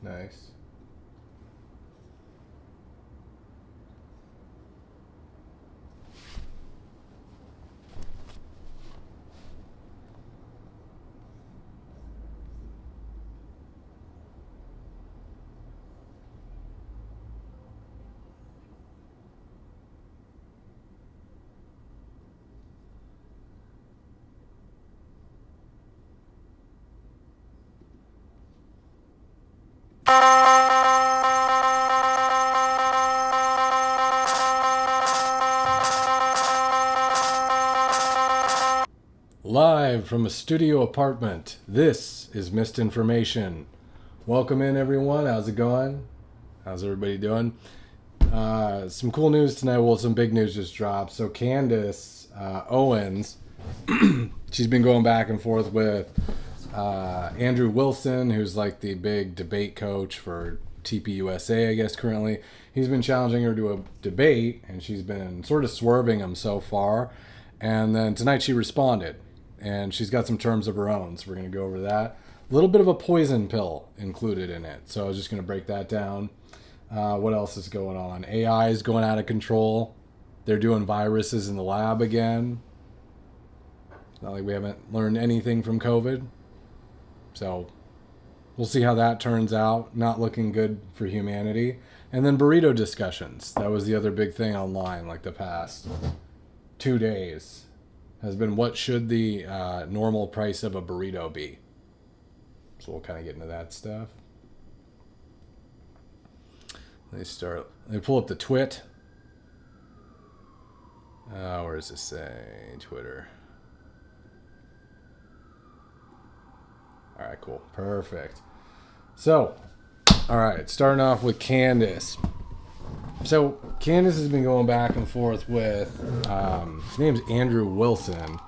Nice. Live from a studio apartment, this is Misinformation. Welcome in, everyone. How's it going? How's everybody doing? Some cool news tonight. Well, some big news just dropped. So Candace Owens, she's been going back and forth with Andrew Wilson, who's like the big debate coach for TPUSA, I guess, currently. He's been challenging her to a debate, and she's been sort of swerving him so far. And then tonight she responded, and she's got some terms of her own, so we're going to go over that. A little bit of a poison pill included in it, so I was just going to break that down. What else is going on? AI is going out of control. They're doing viruses in the lab again. It's not like we haven't learned anything from COVID. So we'll see how that turns out. Not looking good for humanity. And then burrito discussions. That was the other big thing online, like the past 2 days. Has been what should the normal price of a burrito be? So we'll kind of get into that stuff. They pull up the twit. Where does this say? Twitter. All right, cool. Perfect. So, all right, starting off with Candace. So Candace has been going back and forth with, his name's Andrew Wilson.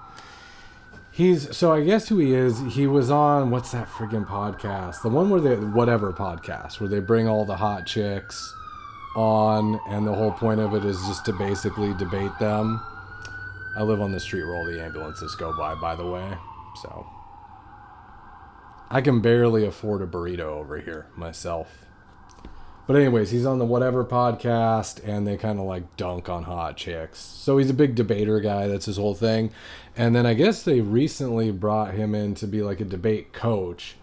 So I guess who he is, he was on, what's that friggin' podcast? The one where whatever podcast, where they bring all the hot chicks on, and the whole point of it is just to basically debate them. I live on the street where all the ambulances go by the way, so I can barely afford a burrito over here myself. But anyways, he's on the whatever podcast, and they kind of like dunk on hot chicks. So he's a big debater guy. That's his whole thing. And then I guess they recently brought him in to be like a debate coach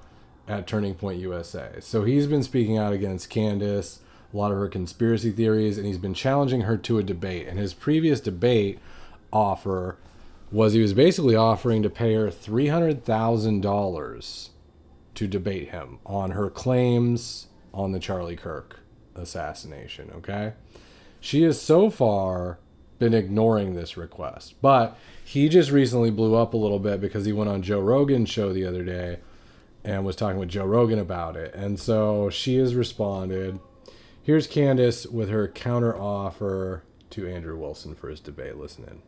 at Turning Point USA. So he's been speaking out against Candace, a lot of her conspiracy theories, and he's been challenging her to a debate. And his previous debate offer was he was basically offering to pay her $300,000 to debate him on her claims on the Charlie Kirk assassination, okay? She has so far been ignoring this request, but he just recently blew up a little bit because he went on Joe Rogan's show the other day and was talking with Joe Rogan about it. And so she has responded. Here's Candace with her counter offer to Andrew Wilson for his debate. Listen in.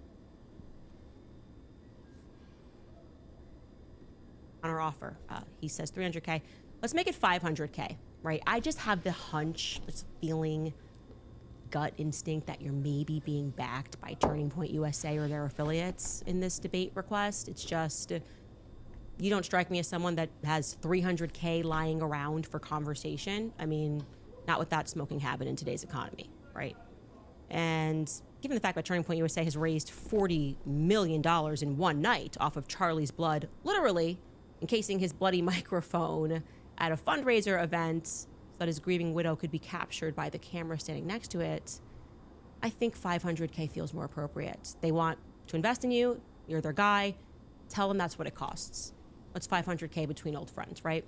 Counter offer. He says 300K. Let's make it 500K. Right? I just have the hunch, this feeling, gut instinct that you're maybe being backed by Turning Point USA or their affiliates in this debate request. It's just, you don't strike me as someone that has 300K lying around for conversation. I mean, not with that smoking habit in today's economy, right? And given the fact that Turning Point USA has raised $40 million in one night off of Charlie's blood, literally encasing his bloody microphone at a fundraiser event so that his grieving widow could be captured by the camera standing next to it, I think 500K feels more appropriate. They want to invest in you. You're their guy. Tell them that's what it costs. What's 500K between old friends, right?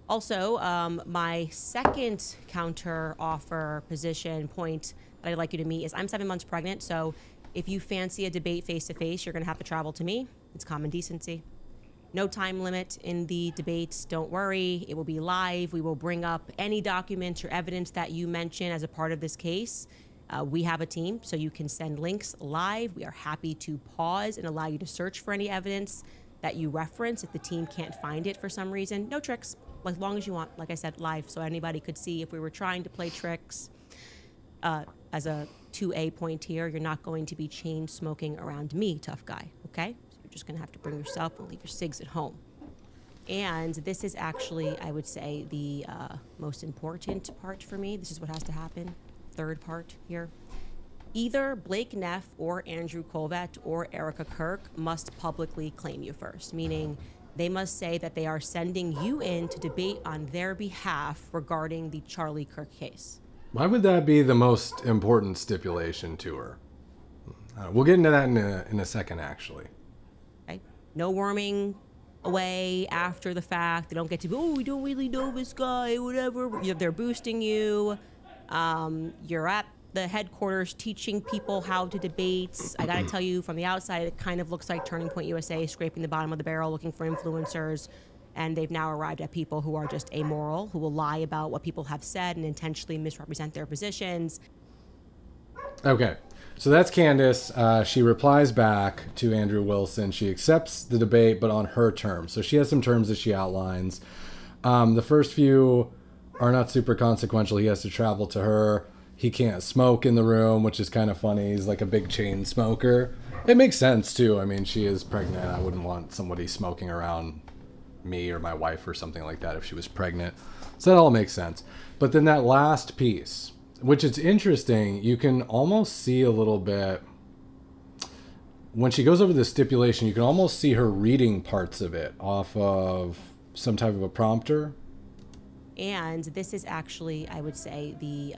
Also, my second counter offer position point that I'd like you to meet is I'm 7 months pregnant. So if you fancy a debate face to face, you're going to have to travel to me. It's common decency. No time limit in the debates. Don't worry. It will be live. We will bring up any documents or evidence that you mention as a part of this case. We have a team, so you can send links live. We are happy to pause and allow you to search for any evidence that you reference if the team can't find it for some reason. No tricks, as long as you want. Like I said, live, so anybody could see if we were trying to play tricks. As a 2A point here, you're not going to be chain smoking around me, tough guy, okay? You're just going to have to bring yourself and leave your cigs at home. And this is actually, I would say, the most important part for me. This is what has to happen. Third part here. Either Blake Neff or Andrew Colvett or Erica Kirk must publicly claim you first, meaning they must say that they are sending you in to debate on their behalf regarding the Charlie Kirk case. Why would that be the most important stipulation to her? We'll get into that in a second, actually. Okay? No worming away after the fact. They don't get to be, oh, we don't really know this guy, whatever. They're boosting you. You're at the headquarters teaching people how to debate. I gotta tell you, from the outside, it kind of looks like Turning Point USA scraping the bottom of the barrel looking for influencers. And they've now arrived at people who are just amoral, who will lie about what people have said and intentionally misrepresent their positions. Okay, so that's Candace. She replies back to Andrew Wilson. She accepts the debate, but on her terms. So she has some terms that she outlines. The first few are not super consequential. He has to travel to her. He can't smoke in the room, which is kind of funny. He's like a big chain smoker. It makes sense, too. I mean, she is pregnant. I wouldn't want somebody smoking around me or my wife or something like that if she was pregnant. So that all makes sense. But then that last piece, which is interesting, you can almost see a little bit when she goes over the stipulation, you can almost see her reading parts of it off of some type of a prompter. And this is actually, I would say, the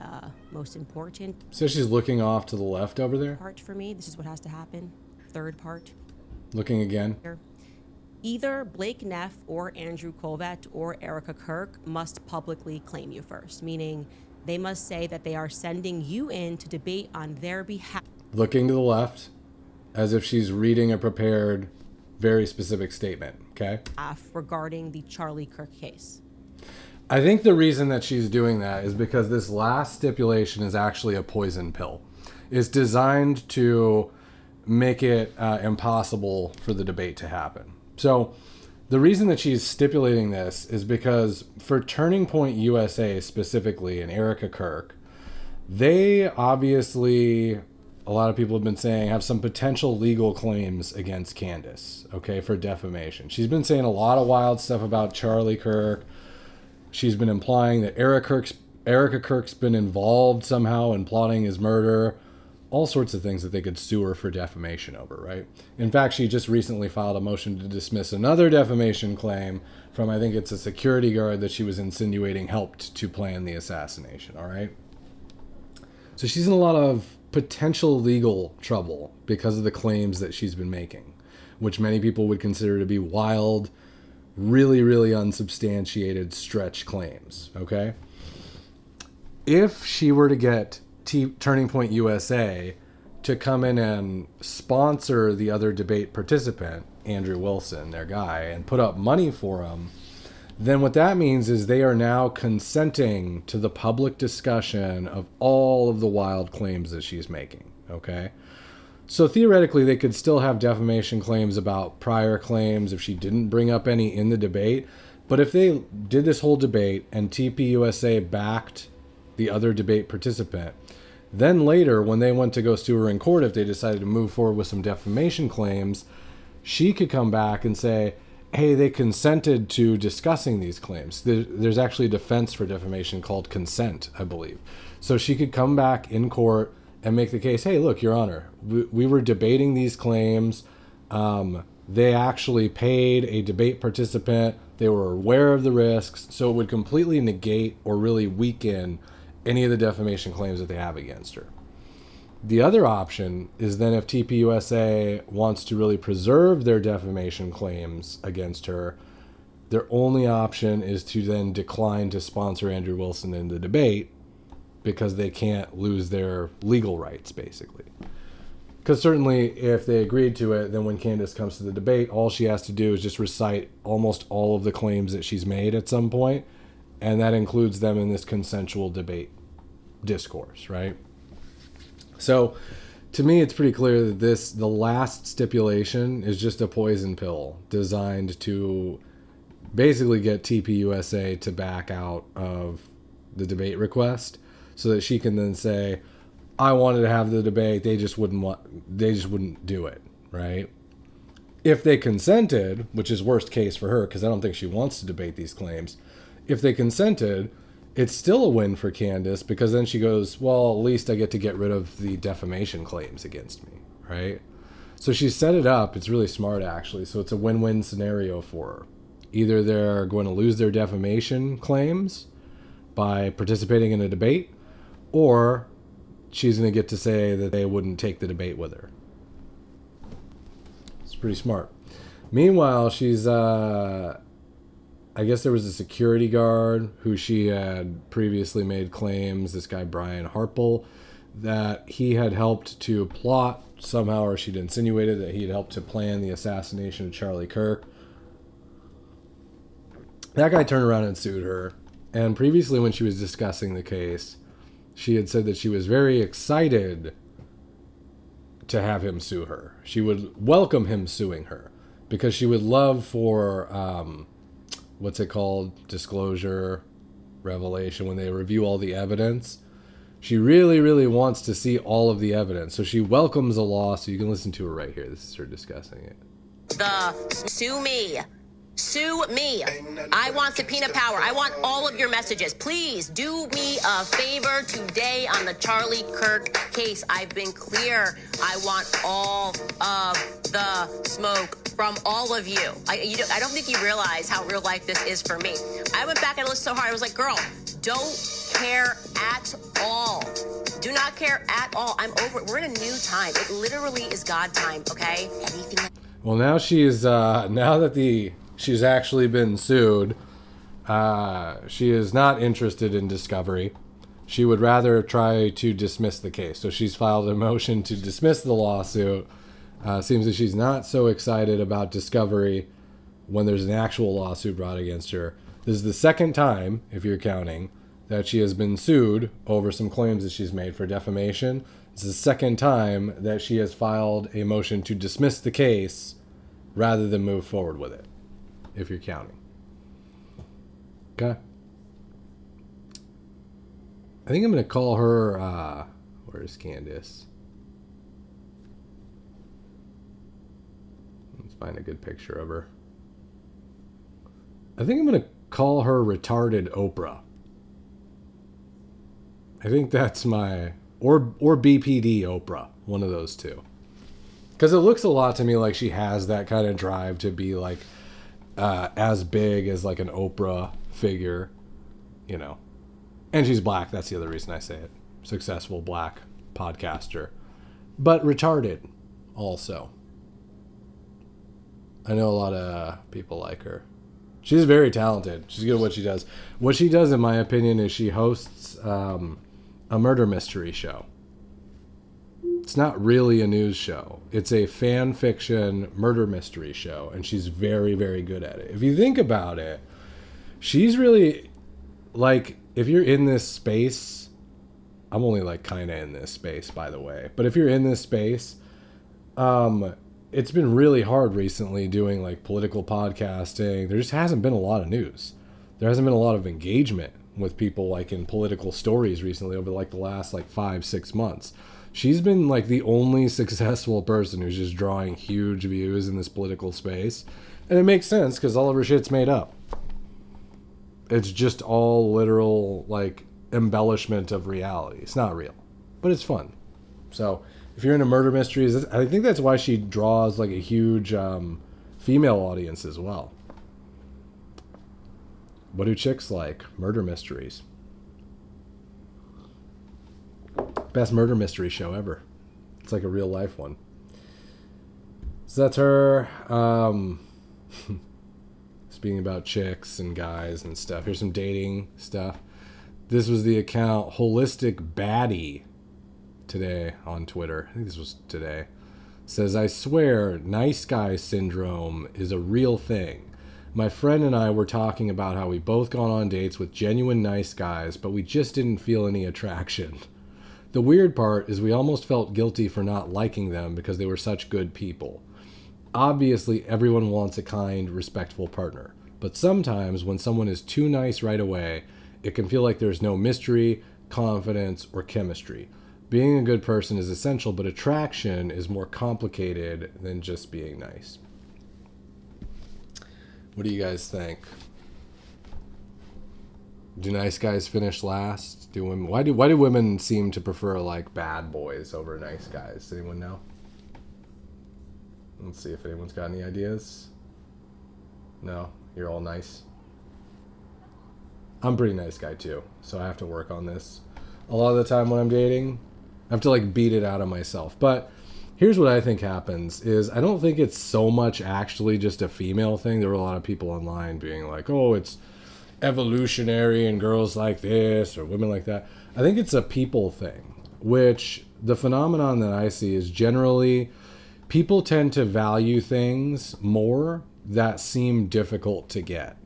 most important. So she's looking off to the left over there. Part for me. This is what has to happen. Third part. Looking again. Here. Either Blake Neff or Andrew Colvett or Erica Kirk must publicly claim you first, meaning they must say that they are sending you in to debate on their behalf. Looking to the left, as if she's reading a prepared, very specific statement, okay? Regarding the Charlie Kirk case. I think the reason that she's doing that is because this last stipulation is actually a poison pill. It's designed to make it impossible for the debate to happen. So the reason that she's stipulating this is because for Turning Point USA specifically and Erica Kirk, they obviously, a lot of people have been saying, have some potential legal claims against Candace, okay, for defamation. She's been saying a lot of wild stuff about Charlie Kirk. She's been implying that Erica Kirk's been involved somehow in plotting his murder. All sorts of things that they could sue her for defamation over, right? In fact, she just recently filed a motion to dismiss another defamation claim from, I think it's a security guard that she was insinuating helped to plan the assassination, all right? So she's in a lot of potential legal trouble because of the claims that she's been making, which many people would consider to be wild, really, really unsubstantiated stretch claims, okay? If she were to get Turning Point USA to come in and sponsor the other debate participant, Andrew Wilson, their guy, and put up money for him, then what that means is they are now consenting to the public discussion of all of the wild claims that she's making, okay? So theoretically, they could still have defamation claims about prior claims if she didn't bring up any in the debate. But if they did this whole debate and TPUSA backed the other debate participant, then later when they went to go sue her in court, if they decided to move forward with some defamation claims, she could come back and say, hey, they consented to discussing these claims. There's actually a defense for defamation called consent, I believe. So she could come back in court and make the case, hey, look, Your Honor, we were debating these claims. They actually paid a debate participant. They were aware of the risks. So it would completely negate or really weaken any of the defamation claims that they have against her. The other option is then if TPUSA wants to really preserve their defamation claims against her, their only option is to then decline to sponsor Andrew Wilson in the debate because they can't lose their legal rights, basically. Because certainly if they agreed to it, then when Candace comes to the debate, all she has to do is just recite almost all of the claims that she's made at some point, and that includes them in this consensual debate discourse, right? So to me, it's pretty clear that the last stipulation is just a poison pill designed to basically get TPUSA to back out of the debate request so that she can then say, I wanted to have the debate, they just wouldn't do it, right? If they consented, which is worst case for her because I don't think she wants to debate these claims, if they consented, it's still a win for Candace because then she goes, well, at least I get to get rid of the defamation claims against me, right? So she set it up. It's really smart, actually. So it's a win-win scenario for her. Either they're going to lose their defamation claims by participating in a debate, or she's going to get to say that they wouldn't take the debate with her. It's pretty smart. Meanwhile, she's, I guess there was a security guard who she had previously made claims, this guy Brian Harple, that he had helped to plot somehow, or she'd insinuated that he had helped to plan the assassination of Charlie Kirk. That guy turned around and sued her. And previously when she was discussing the case, she had said that she was very excited to have him sue her. She would welcome him suing her because she would love for, what's it called? Disclosure, revelation, when they review all the evidence. She really, really wants to see all of the evidence. So she welcomes a lawsuit. You can listen to her right here. This is her discussing it. Sue me. Sue me. I want subpoena power. I want all of your messages. Please do me a favor today on the Charlie Kirk case. I've been clear. I want all of the smoke from all of you. I don't think you realize how real life this is for me. I went back and listened so hard. I was like, girl, don't care at all. Do not care at all. I'm over it. We're in a new time. It literally is God time, okay? Anything. Well, now she is, now that she's actually been sued, she is not interested in discovery. She would rather try to dismiss the case. So she's filed a motion to dismiss the lawsuit. Seems that she's not so excited about discovery when there's an actual lawsuit brought against her. This is the second time, if you're counting, that she has been sued over some claims that she's made for defamation. It's the second time that she has filed a motion to dismiss the case rather than move forward with it, if you're counting. Okay. I think I'm going to call her, where's Candace? Let's find a good picture of her. I think I'm going to call her retarded Oprah. I think that's my, or BPD Oprah, one of those two. Because it looks a lot to me like she has that kind of drive to be like as big as like an Oprah figure, you know. And she's black. That's the other reason I say it. Successful black podcaster. But retarded also. I know a lot of people like her. She's very talented. She's good at what she does. What she does, in my opinion, is she hosts a murder mystery show. It's not really a news show. It's a fan fiction murder mystery show, and she's very, very good at it. If you think about it, she's really, like, if you're in this space, I'm only, like, kind of in this space, by the way, but if you're in this space, it's been really hard recently doing, like, political podcasting. There just hasn't been a lot of news. There hasn't been a lot of engagement with people, like, in political stories recently over, like, the last, like, 5-6 months. She's been like the only successful person who's just drawing huge views in this political space. And it makes sense because all of her shit's made up. It's just all literal like embellishment of reality. It's not real, but it's fun. So if you're into murder mysteries, I think that's why she draws like a huge female audience as well. What do chicks like? Murder mysteries. Best murder mystery show ever. It's like a real life one. So that's her. Speaking about chicks and guys and stuff. Here's some dating stuff. This was the account Holistic Baddie today on Twitter. I think this was today. Says, I swear nice guy syndrome is a real thing. My friend and I were talking about how we both gone on dates with genuine nice guys, but we just didn't feel any attraction. The weird part is we almost felt guilty for not liking them because they were such good people. Obviously, everyone wants a kind, respectful partner. But sometimes when someone is too nice right away, it can feel like there's no mystery, confidence, or chemistry. Being a good person is essential, but attraction is more complicated than just being nice. What do you guys think? Do nice guys finish last? Do women? Why do women seem to prefer like bad boys over nice guys? Does anyone know? Let's see if anyone's got any ideas. No, you're all nice. I'm a pretty nice guy too, so I have to work on this. A lot of the time when I'm dating, I have to like beat it out of myself. But here's what I think happens is I don't think it's so much actually just a female thing. There were a lot of people online being like, oh, it's evolutionary and girls like this or women like that. I think it's a people thing, which the phenomenon that I see is generally people tend to value things more that seem difficult to get.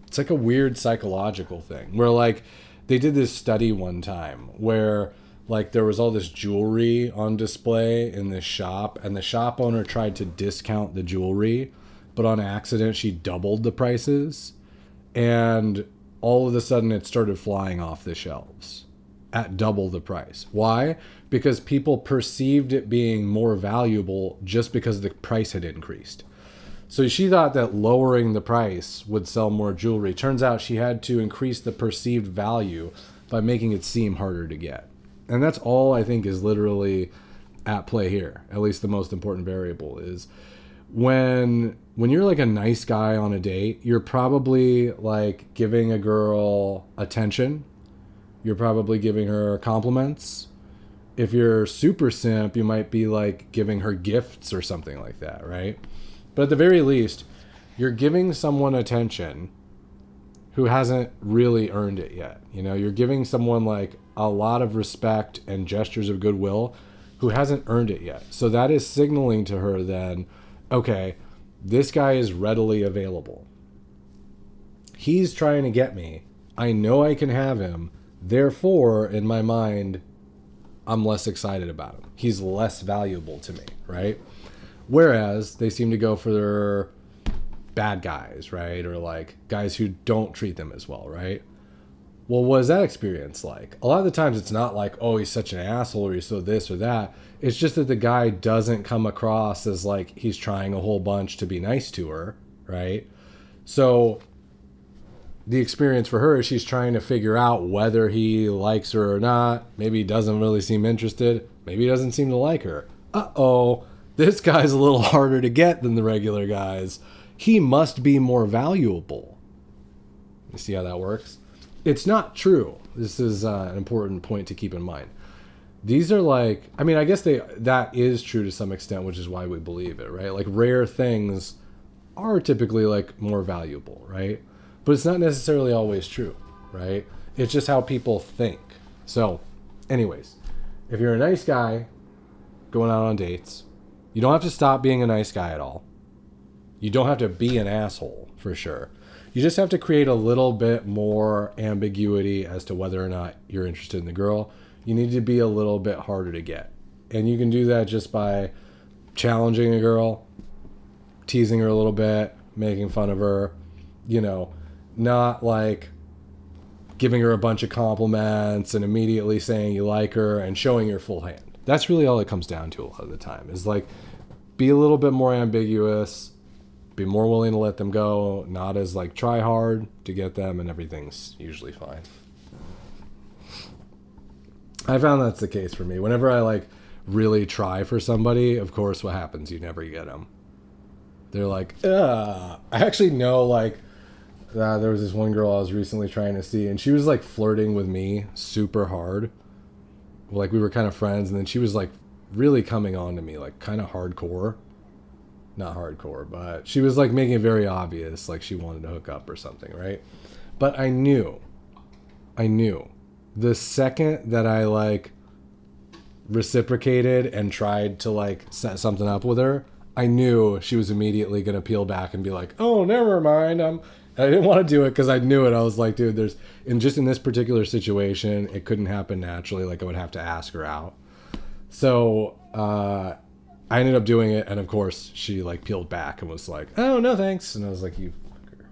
It's like a weird psychological thing where like they did this study one time where like there was all this jewelry on display in this shop and the shop owner tried to discount the jewelry, but on accident she doubled the prices and all of a sudden it started flying off the shelves at double the price. Why? Because people perceived it being more valuable just because the price had increased. So she thought that lowering the price would sell more jewelry. Turns out she had to increase the perceived value by making it seem harder to get. And that's all I think is literally at play here. At least the most important variable is when you're like a nice guy on a date, you're probably like giving a girl attention. You're probably giving her compliments. If you're super simp, you might be like giving her gifts or something like that, right? But at the very least, you're giving someone attention who hasn't really earned it yet. You know, you're giving someone like a lot of respect and gestures of goodwill who hasn't earned it yet. So that is signaling to her then, okay, this guy is readily available. He's trying to get me. I know I can have him. Therefore, in my mind, I'm less excited about him. He's less valuable to me, right? Whereas they seem to go for their bad guys, right? Or like guys who don't treat them as well, right? Well, what is that experience like? A lot of the times it's not like, oh, he's such an asshole or he's so this or that. It's just that the guy doesn't come across as like he's trying a whole bunch to be nice to her, right? So the experience for her is she's trying to figure out whether he likes her or not. Maybe he doesn't really seem interested. Maybe he doesn't seem to like her. Uh-oh. This guy's a little harder to get than the regular guys. He must be more valuable. You see how that works? It's not true. This is an important point to keep in mind. These are like, I mean, I guess that is true to some extent, which is why we believe it, right? Like rare things are typically like more valuable, right? But it's not necessarily always true, right? It's just how people think. So, anyways, if you're a nice guy going out on dates, you don't have to stop being a nice guy at all. You don't have to be an asshole, for sure. You just have to create a little bit more ambiguity as to whether or not you're interested in the girl. You need to be a little bit harder to get. And you can do that just by challenging a girl, teasing her a little bit, making fun of her, you know, not like giving her a bunch of compliments and immediately saying you like her and showing your full hand. That's really all it comes down to a lot of the time is like be a little bit more ambiguous, be more willing to let them go, not as like try hard to get them, and everything's usually fine. I found that's the case for me. Whenever I like really try for somebody, of course what happens? You never get them. They're like, ugh. I actually know like there was this one girl I was recently trying to see and she was like flirting with me super hard. Like we were kind of friends and then she was like really coming on to me like kind of hardcore. Not hardcore, but she was like making it very obvious like she wanted to hook up or something, right? But I knew the second that I like reciprocated and tried to like set something up with her, I knew she was immediately going to peel back and be like, oh, never mind. I didn't want to do it because I knew it. I was like, dude, in this particular situation, it couldn't happen naturally. Like I would have to ask her out. So I ended up doing it. And of course she like peeled back and was like, oh, no, thanks. And I was like, you fucker.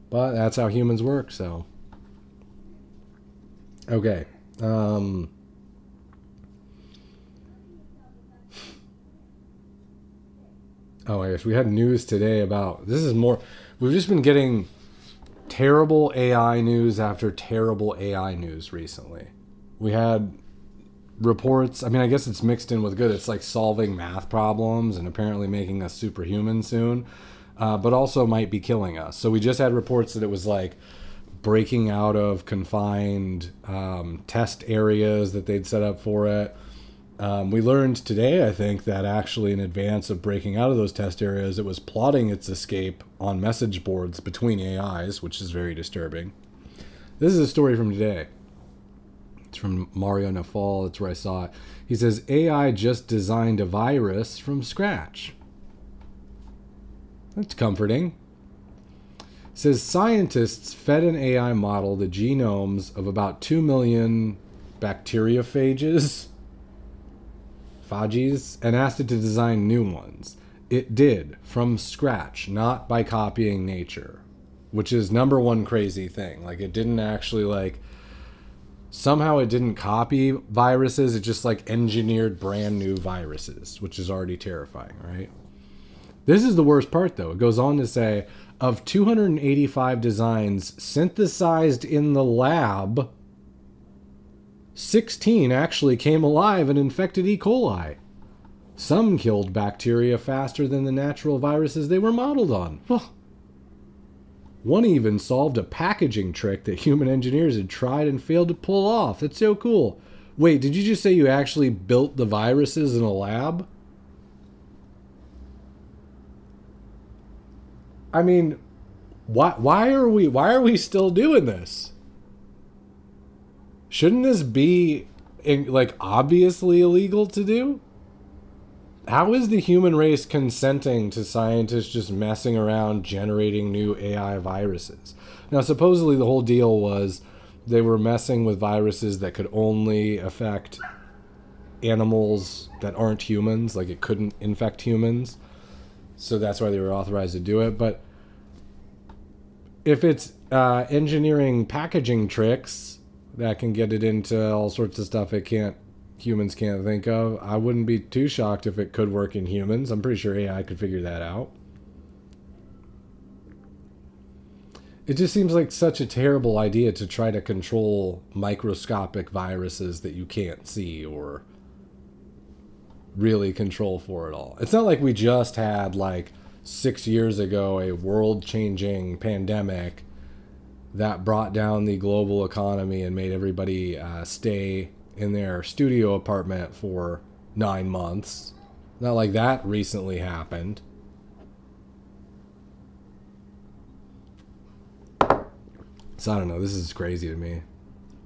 But that's how humans work. So, okay. Oh my gosh, we had news today about this is more. We've just been getting terrible AI news after terrible AI news recently. We had reports. I mean, I guess it's mixed in with good. It's like solving math problems and apparently making us superhuman soon, but also might be killing us. So we just had reports that it was like breaking out of confined test areas that they'd set up for it. We learned today, I think, that actually in advance of breaking out of those test areas, it was plotting its escape on message boards between AIs, which is very disturbing. This is a story from today. It's from Mario Nafal. That's where I saw it. He says, AI just designed a virus from scratch. That's comforting. It says, scientists fed an AI model the genomes of about 2 million bacteriophages, and asked it to design new ones. It did, from scratch, not by copying nature, which is number one crazy thing. Like, it didn't actually, like, somehow it didn't copy viruses. It just, like, engineered brand new viruses, which is already terrifying, right? This is the worst part, though. It goes on to say, of 285 designs synthesized in the lab, 16 actually came alive and infected E. coli. Some killed bacteria faster than the natural viruses they were modeled on. One even solved a packaging trick that human engineers had tried and failed to pull off. That's so cool. Wait, did you just say you actually built the viruses in a lab? I mean, why are we still doing this? Shouldn't this be, like, obviously illegal to do? How is the human race consenting to scientists just messing around generating new AI viruses? Now, supposedly the whole deal was they were messing with viruses that could only affect animals that aren't humans, like it couldn't infect humans. So that's why they were authorized to do it. But if it's engineering packaging tricks that can get it into all sorts of stuff humans can't think of, I wouldn't be too shocked if it could work in humans. I'm pretty sure AI could figure that out. It just seems like such a terrible idea to try to control microscopic viruses that you can't see or really control for it all. It's not like we just had, like, 6 years ago a world-changing pandemic that brought down the global economy and made everybody stay in their studio apartment for 9 months. Not like that recently happened. So I don't know. This is crazy to me.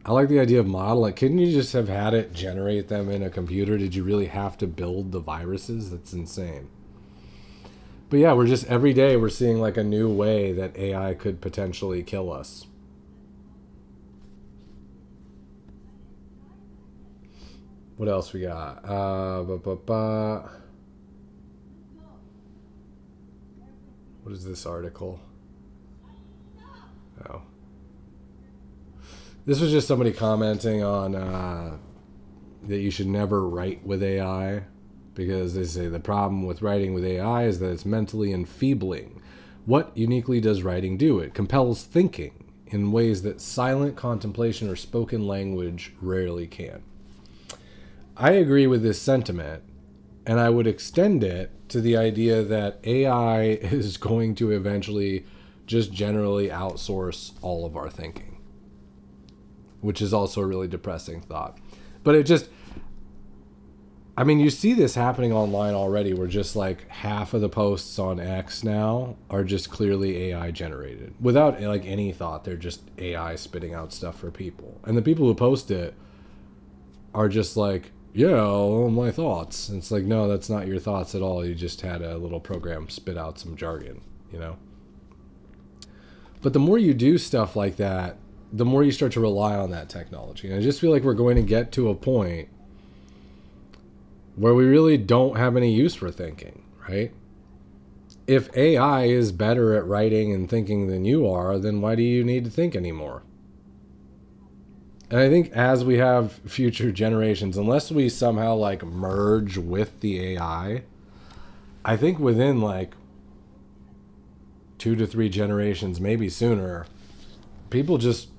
I like the idea of modeling. Couldn't you just have had it generate them in a computer? Did you really have to build the viruses? That's insane. But yeah, we're just, every day we're seeing like a new way that AI could potentially kill us. What else we got? What is this article? Oh. This was just somebody commenting on that you should never write with AI, because they say the problem with writing with AI is that it's mentally enfeebling. What uniquely does writing do? It compels thinking in ways that silent contemplation or spoken language rarely can. I agree with this sentiment, and I would extend it to the idea that AI is going to eventually just generally outsource all of our thinking, which is also a really depressing thought. But it just, I mean, you see this happening online already, where just like half of the posts on X now are just clearly AI generated without like any thought. They're just AI spitting out stuff for people. And the people who post it are just like, yeah, all my thoughts. And it's like, no, that's not your thoughts at all. You just had a little program spit out some jargon, you know? But the more you do stuff like that, the more you start to rely on that technology. And I just feel like we're going to get to a point where we really don't have any use for thinking, right? If AI is better at writing and thinking than you are, then why do you need to think anymore? And I think as we have future generations, unless we somehow like merge with the AI, I think within like 2 to 3 generations, maybe sooner, people just,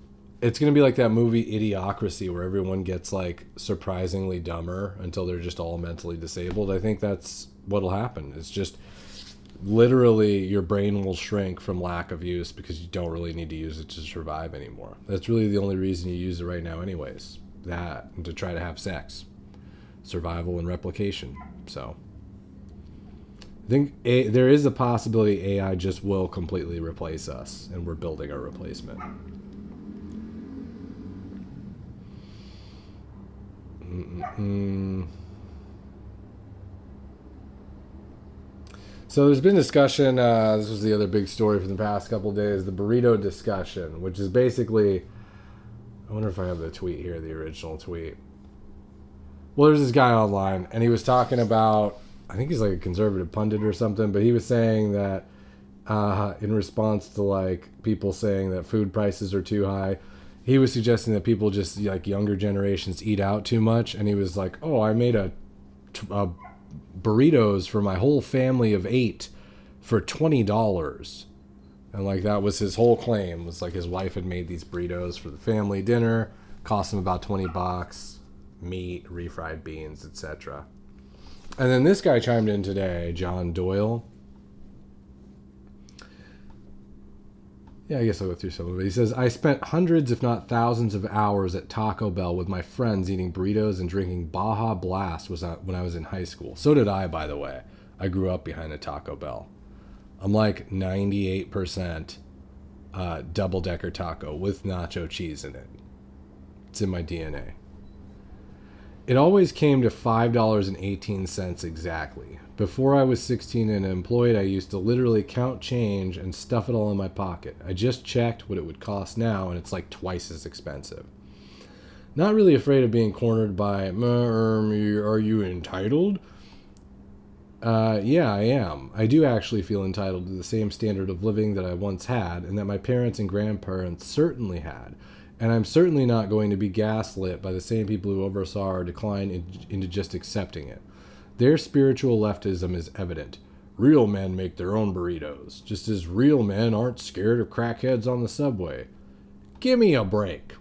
it's going to be like that movie Idiocracy where everyone gets like surprisingly dumber until they're just all mentally disabled. I think that's what'll happen. It's just literally your brain will shrink from lack of use because you don't really need to use it to survive anymore. That's really the only reason you use it right now anyways. That and to try to have sex. Survival and replication. So I think there is a possibility AI just will completely replace us, and we're building a replacement. So there's been discussion, this was the other big story for the past couple of days, the burrito discussion, which is basically, I wonder if I have the tweet here, the original tweet. Well, there's this guy online, and he was talking about, I think he's like a conservative pundit or something, but he was saying that in response to like people saying that food prices are too high, he was suggesting that people just, like younger generations, eat out too much, and he was like, oh, I made a burritos for my whole family of 8 for $20. And like that was his whole claim, was like his wife had made these burritos for the family dinner, cost him about $20, meat, refried beans, etc. And then this guy chimed in today, John Doyle. Yeah, I guess I'll go through some of it. He says, I spent hundreds, if not thousands of hours at Taco Bell with my friends eating burritos and drinking Baja Blast when I was in high school. So did I, by the way. I grew up behind a Taco Bell. I'm like 98% double-decker taco with nacho cheese in it. It's in my DNA. It always came to $5.18 exactly. Before I was 16 and employed, I used to literally count change and stuff it all in my pocket. I just checked what it would cost now, and it's like twice as expensive. Not really afraid of being cornered by, are you entitled? Yeah, I am. I do actually feel entitled to the same standard of living that I once had, and that my parents and grandparents certainly had. And I'm certainly not going to be gaslit by the same people who oversaw our decline into just accepting it. Their spiritual leftism is evident. Real men make their own burritos, just as real men aren't scared of crackheads on the subway. Give me a break.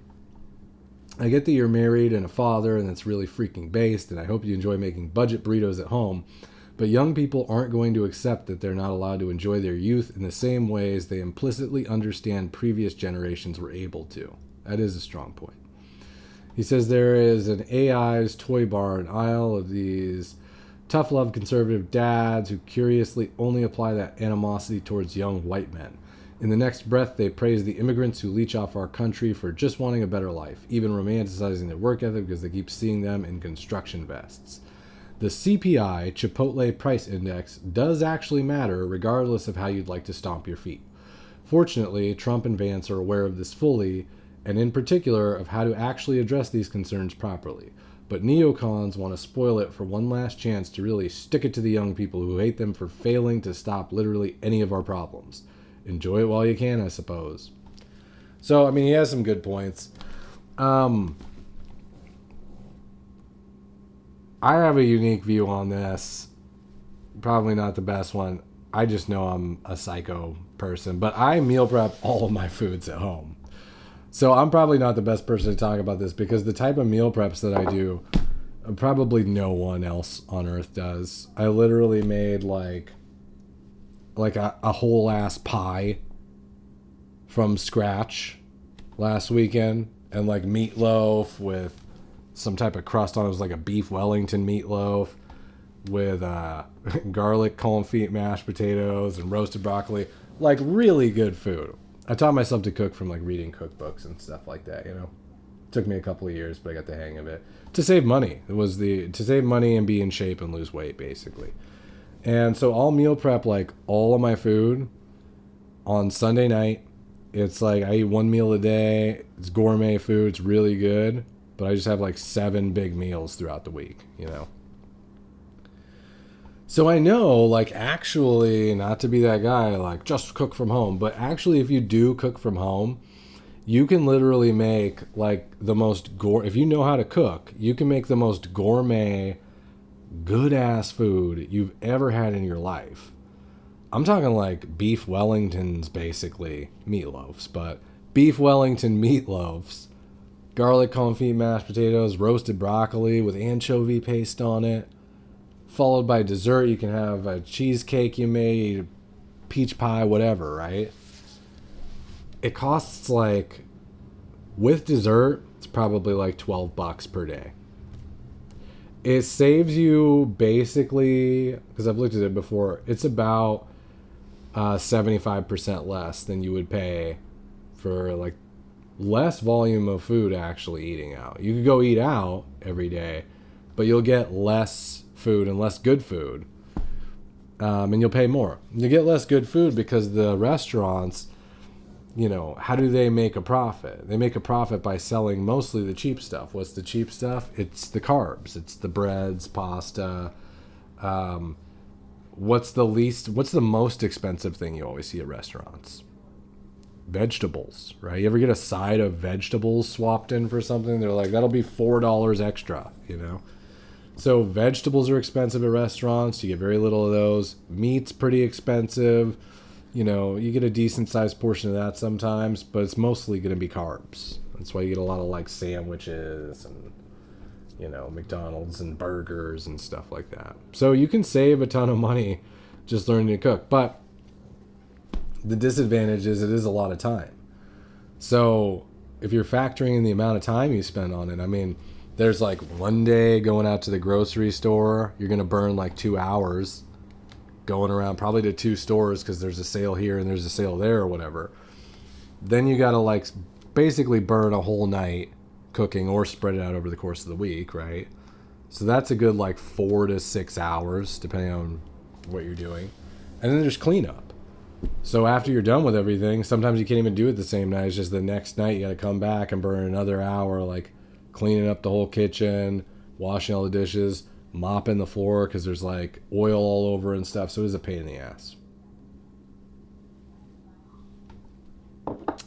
I get that you're married and a father, and that's really freaking based, and I hope you enjoy making budget burritos at home, but young people aren't going to accept that they're not allowed to enjoy their youth in the same ways they implicitly understand previous generations were able to. That is a strong point. He says there is an AI's toy barn aisle of these tough love conservative dads who curiously only apply that animosity towards young white men. In the next breath, they praise the immigrants who leech off our country for just wanting a better life, even romanticizing their work ethic because they keep seeing them in construction vests. The CPI, Chipotle Price Index, does actually matter regardless of how you'd like to stomp your feet. Fortunately, Trump and Vance are aware of this fully, and in particular of how to actually address these concerns properly. But neocons want to spoil it for one last chance to really stick it to the young people who hate them for failing to stop literally any of our problems. Enjoy it while you can, I suppose. So, I mean, he has some good points. I have a unique view on this. Probably not the best one. I just know I'm a psycho person, but I meal prep all of my foods at home. So I'm probably not the best person to talk about this because the type of meal preps that I do, probably no one else on earth does. I literally made like a whole ass pie from scratch last weekend, and like meatloaf with some type of crust on it. It was like a beef Wellington meatloaf with garlic confit mashed potatoes and roasted broccoli. Like really good food. I taught myself to cook from like reading cookbooks and stuff like that, you know. Took me a couple of years, but I got the hang of it. To save money. It was to save money and be in shape and lose weight, basically. And so I'll meal prep like all of my food on Sunday night. It's like I eat one meal a day. It's gourmet food. It's really good. But I just have like 7 big meals throughout the week, you know. So I know, like, actually, not to be that guy, like, just cook from home. But actually, if you do cook from home, you can literally make, like, the most if you know how to cook, you can make the most gourmet, good ass food you've ever had in your life. I'm talking like beef Wellingtons, basically meatloafs, but beef Wellington meatloafs, garlic confit mashed potatoes, roasted broccoli with anchovy paste on it, followed by dessert. You can have a cheesecake you made, peach pie, whatever, right? It costs like, with dessert, it's probably like $12 per day. It saves you basically, because I've looked at it before, it's about 75% less than you would pay for like less volume of food actually eating out. You could go eat out every day, but you'll get less food and less good food. And you'll pay more. You get less good food because the restaurants, you know, how do they make a profit? They make a profit by selling mostly the cheap stuff. What's the cheap stuff? It's the carbs. It's the breads, pasta. What's the most expensive thing you always see at restaurants? Vegetables, right? You ever get a side of vegetables swapped in for something? They're like, that'll be $4 extra, you know? So vegetables are expensive at restaurants. You get very little of those. Meat's pretty expensive. You know, you get a decent sized portion of that sometimes, but it's mostly going to be carbs. That's why you get a lot of like sandwiches and, you know, McDonald's and burgers and stuff like that. So you can save a ton of money just learning to cook. But the disadvantage is it is a lot of time. So if you're factoring in the amount of time you spend on it, I mean, there's like one day going out to the grocery store, you're going to burn like 2 hours going around probably to 2 stores because there's a sale here and there's a sale there or whatever. Then you got to like basically burn a whole night cooking or spread it out over the course of the week, right? So that's a good like 4 to 6 hours depending on what you're doing. And then there's cleanup. So after you're done with everything, sometimes you can't even do it the same night. It's just the next night you got to come back and burn another hour like cleaning up the whole kitchen, washing all the dishes, mopping the floor because there's like oil all over and stuff. So it is a pain in the ass.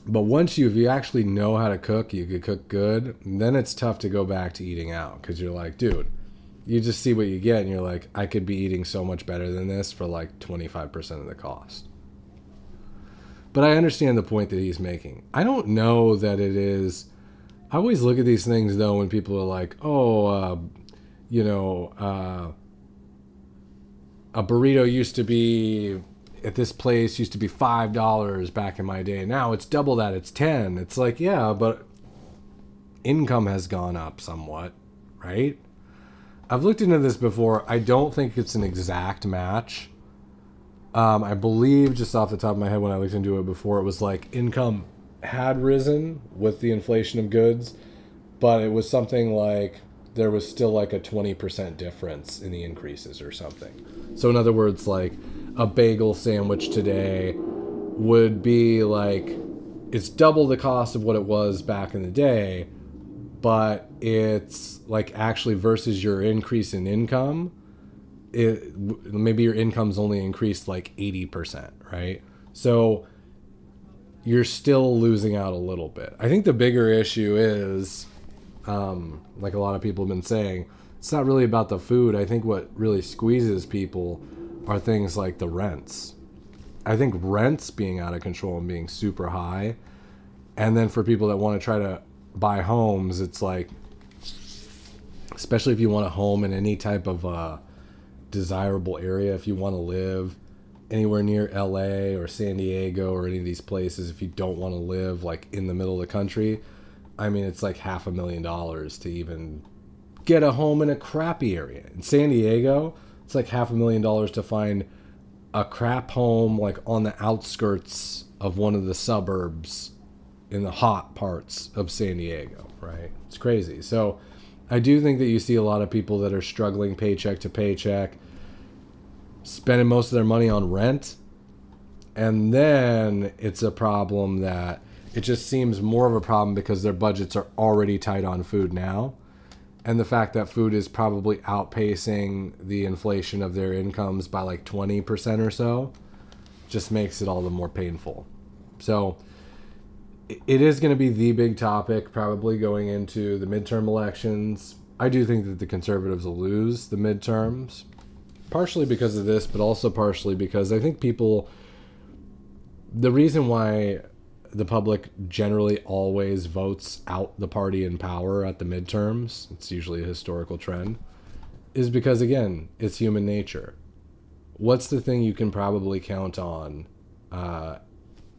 But once if you actually know how to cook, you could cook good, then it's tough to go back to eating out because you're like, dude, you just see what you get and you're like, I could be eating so much better than this for like 25% of the cost. But I understand the point that he's making. I don't know that it is. I always look at these things though when people are like, a burrito used to be at this place used to be $5 back in my day. Now it's double that. It's 10. It's like, yeah, but income has gone up somewhat, right? I've looked into this before. I don't think it's an exact match. I believe just off the top of my head when I looked into it before, it was like income had risen with the inflation of goods, but it was something like there was still like a 20% difference in the increases or something. So in other words, like a bagel sandwich today would be like, it's double the cost of what it was back in the day, but it's like actually versus your increase in income, maybe your income's only increased like 80%, right? So you're still losing out a little bit. I think the bigger issue is, like a lot of people have been saying, it's not really about the food. I think what really squeezes people are things like the rents. I think rents being out of control and being super high. And then for people that want to try to buy homes, it's like, especially if you want a home in any type of desirable area, if you want to live anywhere near LA or San Diego or any of these places, if you don't want to live like in the middle of the country, I mean, it's like $500,000 to even get a home in a crappy area. In San Diego, it's like $500,000 to find a crap home like on the outskirts of one of the suburbs in the hot parts of San Diego, right? It's crazy. So I do think that you see a lot of people that are struggling paycheck to paycheck, spending most of their money on rent. And then it's a problem that it just seems more of a problem because their budgets are already tight on food now. And the fact that food is probably outpacing the inflation of their incomes by like 20% or so just makes it all the more painful. So it is going to be the big topic probably going into the midterm elections. I do think that the conservatives will lose the midterms, partially because of this, but also partially because I think people, the reason why the public generally always votes out the party in power at the midterms, it's usually a historical trend, is because, again, it's human nature. What's the thing you can probably count on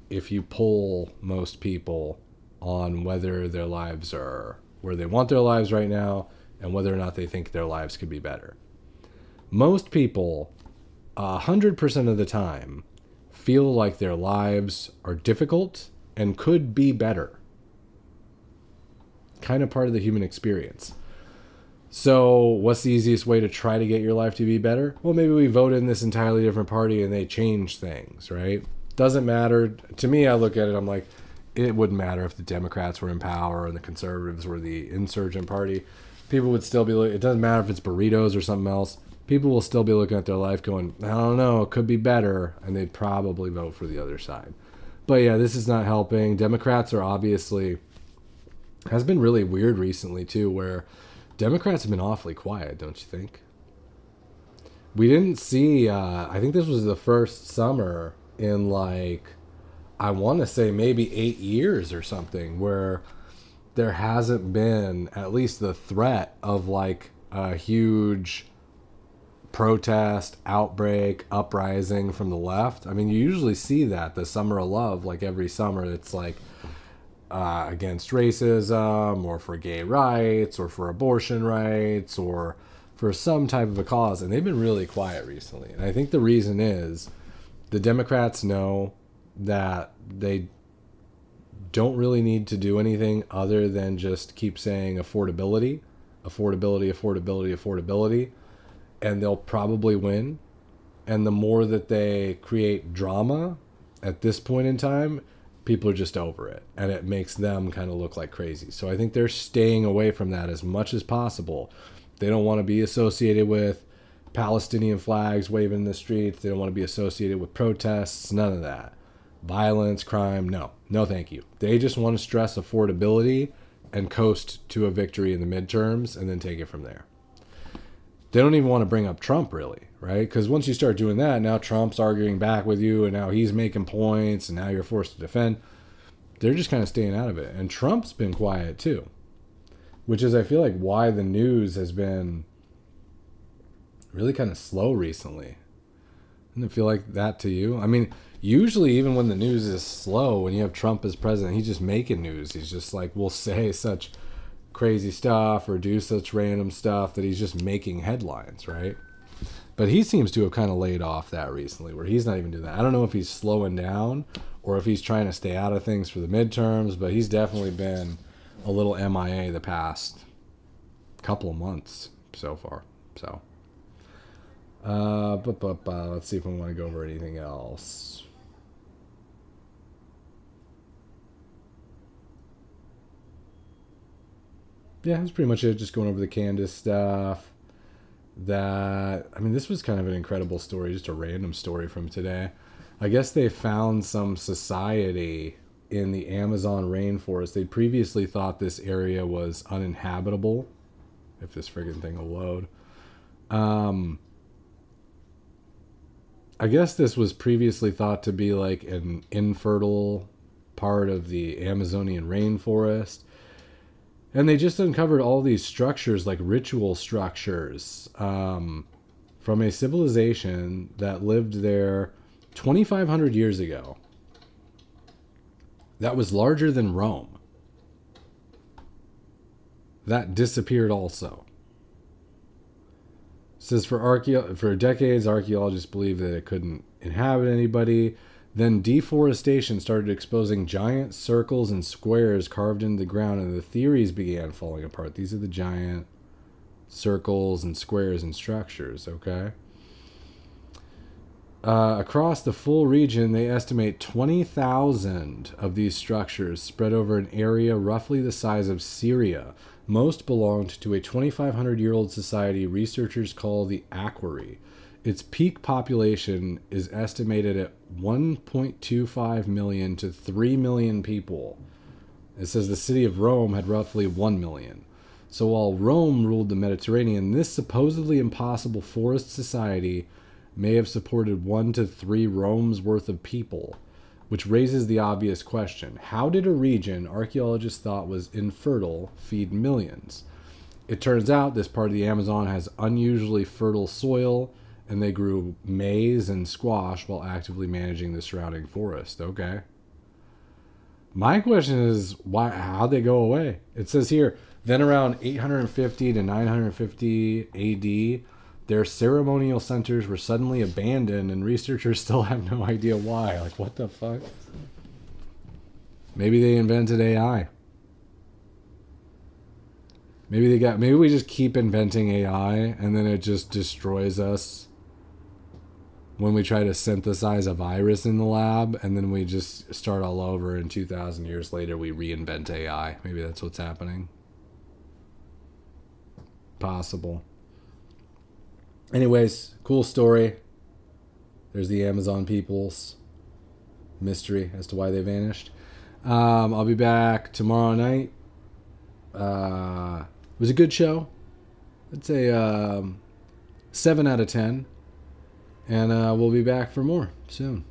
if you poll most people on whether their lives are where they want their lives right now and whether or not they think their lives could be better? Most people, 100% of the time, feel like their lives are difficult and could be better. Kind of part of the human experience. So what's the easiest way to try to get your life to be better? Well, maybe we vote in this entirely different party and they change things, right? Doesn't matter. To me, I look at it, I'm like, it wouldn't matter if the Democrats were in power and the conservatives were the insurgent party. People would still be, it doesn't matter if it's burritos or something else. People will still be looking at their life going, I don't know, it could be better. And they'd probably vote for the other side. But yeah, this is not helping. Democrats are obviously, has been really weird recently too, where Democrats have been awfully quiet, don't you think? We didn't see, I think this was the first summer in like, I want to say maybe 8 years or something, where there hasn't been at least the threat of like a huge protest, outbreak, uprising from the left. I mean, you usually see that, the summer of love, like every summer, it's like, against racism or for gay rights or for abortion rights or for some type of a cause. And they've been really quiet recently. And I think the reason is the Democrats know that they don't really need to do anything other than just keep saying affordability, affordability, affordability, affordability, and they'll probably win. And the more that they create drama at this point in time, people are just over it, and it makes them kind of look like crazy. So I think they're staying away from that as much as possible. They don't want to be associated with Palestinian flags waving in the streets. They don't want to be associated with protests, none of that. Violence, crime, no thank you. They just want to stress affordability and coast to a victory in the midterms and then take it from there. They don't even want to bring up Trump, really, right? Because once you start doing that, now Trump's arguing back with you, and now he's making points, and now you're forced to defend. They're just kind of staying out of it. And Trump's been quiet, too, which is, I feel like, why the news has been really kind of slow recently. Doesn't it feel like that to you? I mean, usually even when the news is slow, when you have Trump as president, he's just making news. He's just like, we'll say such crazy stuff or do such random stuff that he's just making headlines, right? But he seems to have kind of laid off that recently, where he's not even doing that. I don't know if he's slowing down or if he's trying to stay out of things for the midterms, but he's definitely been a little MIA the past couple of months so far. So, let's see if we want to go over anything else. Yeah, that's pretty much it. Just going over the Candace stuff. This was kind of an incredible story, just a random story from today. I guess they found some society in the Amazon rainforest. They previously thought this area was uninhabitable. If this friggin' thing will load. I guess this was previously thought to be like an infertile part of the Amazonian rainforest. And they just uncovered all these structures, like ritual structures, from a civilization that lived there 2,500 years ago. That was larger than Rome. That disappeared also. It says for decades, archaeologists believed that it couldn't inhabit anybody. Then deforestation started exposing giant circles and squares carved into the ground, and the theories began falling apart. These are the giant circles and squares and structures, okay? Across the full region, they estimate 20,000 of these structures spread over an area roughly the size of Syria. Most belonged to a 2,500-year-old society researchers call the Aquari. Its peak population is estimated at 1.25 million to 3 million people. It says the city of Rome had roughly 1 million. So while Rome ruled the Mediterranean, this supposedly impossible forest society may have supported 1 to 3 Rome's worth of people, which raises the obvious question. How did a region archaeologists thought was infertile feed millions? It turns out this part of the Amazon has unusually fertile soil, and they grew maize and squash while actively managing the surrounding forest. Okay. My question is, why? How'd they go away? It says here, then around 850 to 950 AD, their ceremonial centers were suddenly abandoned, and researchers still have no idea why. Like, what the fuck? Maybe they invented AI. Maybe we just keep inventing AI, and then it just destroys us when we try to synthesize a virus in the lab, and then we just start all over, and 2,000 years later we reinvent AI. Maybe that's what's happening. Possible. Anyways, cool story. There's the Amazon people's mystery as to why they vanished. I'll be back tomorrow night. It was a good show. I'd say 7 out of 10. And we'll be back for more soon.